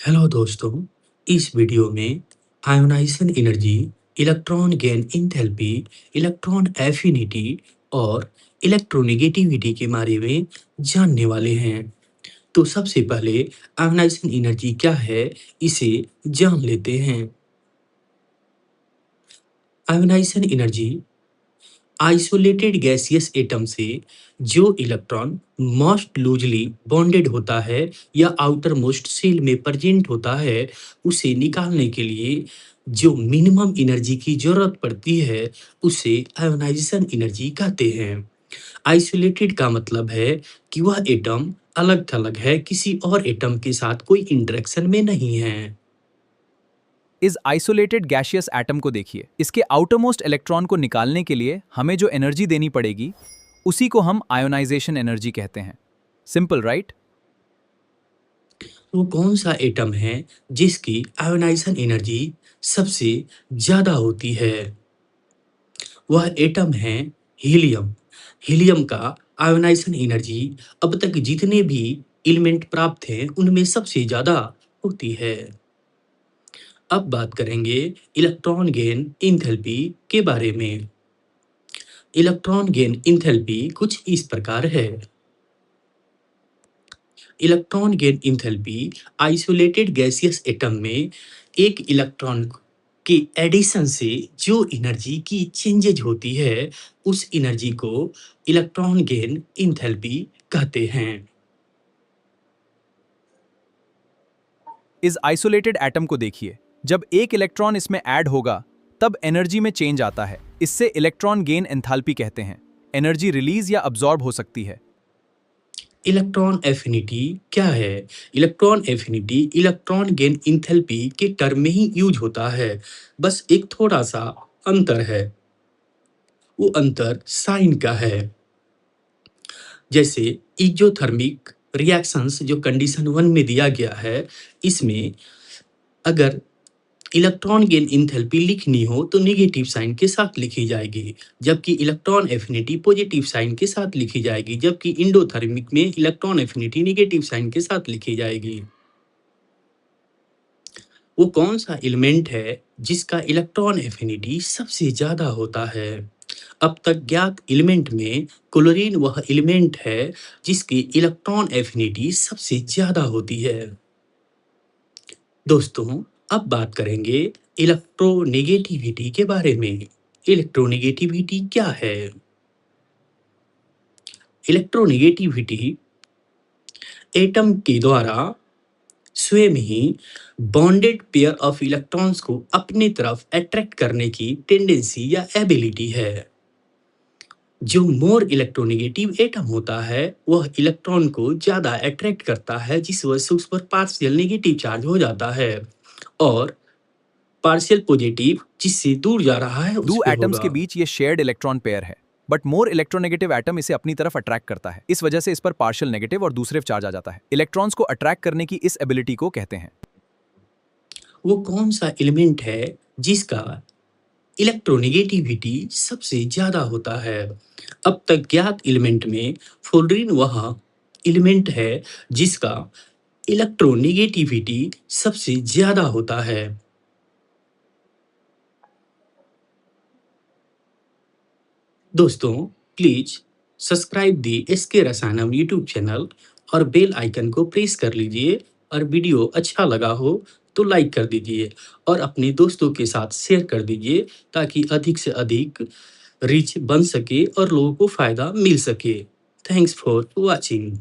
Hello दोस्तों, इस video में ionization energy, electron gain enthalpy, electron affinity और इलेक्ट्रोनेगेटिविटी के बारे में जानने वाले हैं। तो सबसे पहले आयोनाइजेशन एनर्जी क्या है, इसे जान लेते हैं। Ionization energy isolated gaseous atom से जो इलेक्ट्रॉन मोस्ट लूजली बॉन्डेड होता है या आउटर मोस्ट शेल में प्रेजेंट होता है, उसे निकालने के लिए जो मिनिमम एनर्जी की जरूरत पड़ती है, उसे आयोनाइजेशन एनर्जी कहते हैं। आइसोलेटेड का मतलब है कि वह एटम अलग थलग है, किसी और एटम के साथ कोई इंटरेक्शन में नहीं है। इस आइसोलेटेड गैशियस एटम को देखिए। इसके आउटरमोस्ट इलेक्ट्रॉन को निकालने के लिए हमें जो एनर्जी देनी पड़ेगी उसी को हम आयोनाइजेशन एनर्जी कहते हैं। Simple right? वो कौन सा एटम है जिसकी आयोनाइजेशन एनर्जी सबसे ज्यादा होती है? वह एटम है हीलियम। हीलियम का आयोनाइजेशन एनर्जी अब तक जितने भी एलिमेंट प्राप्त हैं उनमें सबसे ज्यादा होती है। अब बात करेंगे इलेक्ट्रॉन गेन एंथैल्पी के बारे में। इलेक्ट्रॉन गेन एंथैल्पी कुछ इस प्रकार है। Electron gain enthalpy isolated gaseous atom में एक इलेक्ट्रॉन के एडिशन से जो एनर्जी की चेंजेज होती है, उस एनर्जी को इलेक्ट्रॉन गेन एंथैल्पी कहते हैं। इस आइसोलेटेड एटम को देखिए। जब एक इलेक्ट्रॉन इसमें ऐड होगा तब एनर्जी में चेंज आता है। इससे इलेक्ट्रॉन गेन एंथैल्पी कहते हैं। एनर्जी रिलीज या अब्सॉर्ब हो सकती है। इलेक्ट्रॉन एफिनिटी क्या है? Electron affinity electron gain enthalpy के टर्म में ही यूज होता है। बस एक थोड़ा सा अंतर है, वो अंतर साइन का है। जैसे एक्ज़ोथर्मिक रिएक्शंस जो कंडीशन 1 में दिया गया है, इसमें अगर इलेक्ट्रॉन गेन एंथैल्पी लिखनी हो तो नेगेटिव साइन के साथ लिखी जाएगी, जबकि इलेक्ट्रॉन एफिनिटी पॉजिटिव साइन के साथ लिखी जाएगी, जबकि एंडोथर्मिक में इलेक्ट्रॉन एफिनिटी नेगेटिव साइन के साथ लिखी जाएगी। वो कौन सा एलिमेंट है जिसका इलेक्ट्रॉन एफिनिटी सबसे ज्यादा होता है? अब तक ज्ञात एलिमेंट में क्लोरीन वह एलिमेंट है जिसकी इलेक्ट्रॉन एफिनिटी सबसे ज्यादा होती है। दोस्तों, अब बात करेंगे इलेक्ट्रोनेगेटिविटी के बारे में। इलेक्ट्रोनेगेटिविटी क्या है? इलेक्ट्रोनेगेटिविटी एटम के द्वारा स्वयं ही बॉन्डेड पेयर ऑफ इलेक्ट्रॉन्स को अपनी तरफ अट्रैक्ट करने की टेंडेंसी या एबिलिटी है। जो मोर इलेक्ट्रोनेगेटिव एटम होता है, वह इलेक्ट्रॉन को ज्यादा अट्रैक्ट करता है, जिस वजह से उस पर पार्शियल नेगेटिव चार्ज हो जाता है, और पार्शियल पॉजिटिव जिससे दूर जा रहा है उस दो पे एटम्स के होगा। बीच ये शेयर्ड इलेक्ट्रॉन पेयर है, बट मोर इलेक्ट्रोनेगेटिव एटम इसे अपनी तरफ अट्रैक्ट करता है। इस वजह से इस पर पार्शियल नेगेटिव और दूसरे चार्ज आ जाता है। इलेक्ट्रॉन्स को अट्रैक्ट करने की इस एबिलिटी को कहते हैं। वो कौन सा एलिमेंट है जिसका इलेक्ट्रोनेगेटिविटी सबसे ज्यादा होता है? अब तक ज्ञात एलिमेंट में फ्लोरीन वह एलिमेंट है जिसका इलेक्ट्रोनेगेटिविटी सबसे ज्यादा होता है। दोस्तों, please subscribe the SK Rasayanam YouTube channel और बेल आइकन को प्रेस कर लीजिए, और वीडियो अच्छा लगा हो तो लाइक कर दीजिए और अपने दोस्तों के साथ शेयर कर दीजिए, ताकि अधिक से अधिक रीच बन सके और लोगों को फायदा मिल सके। Thanks for watching.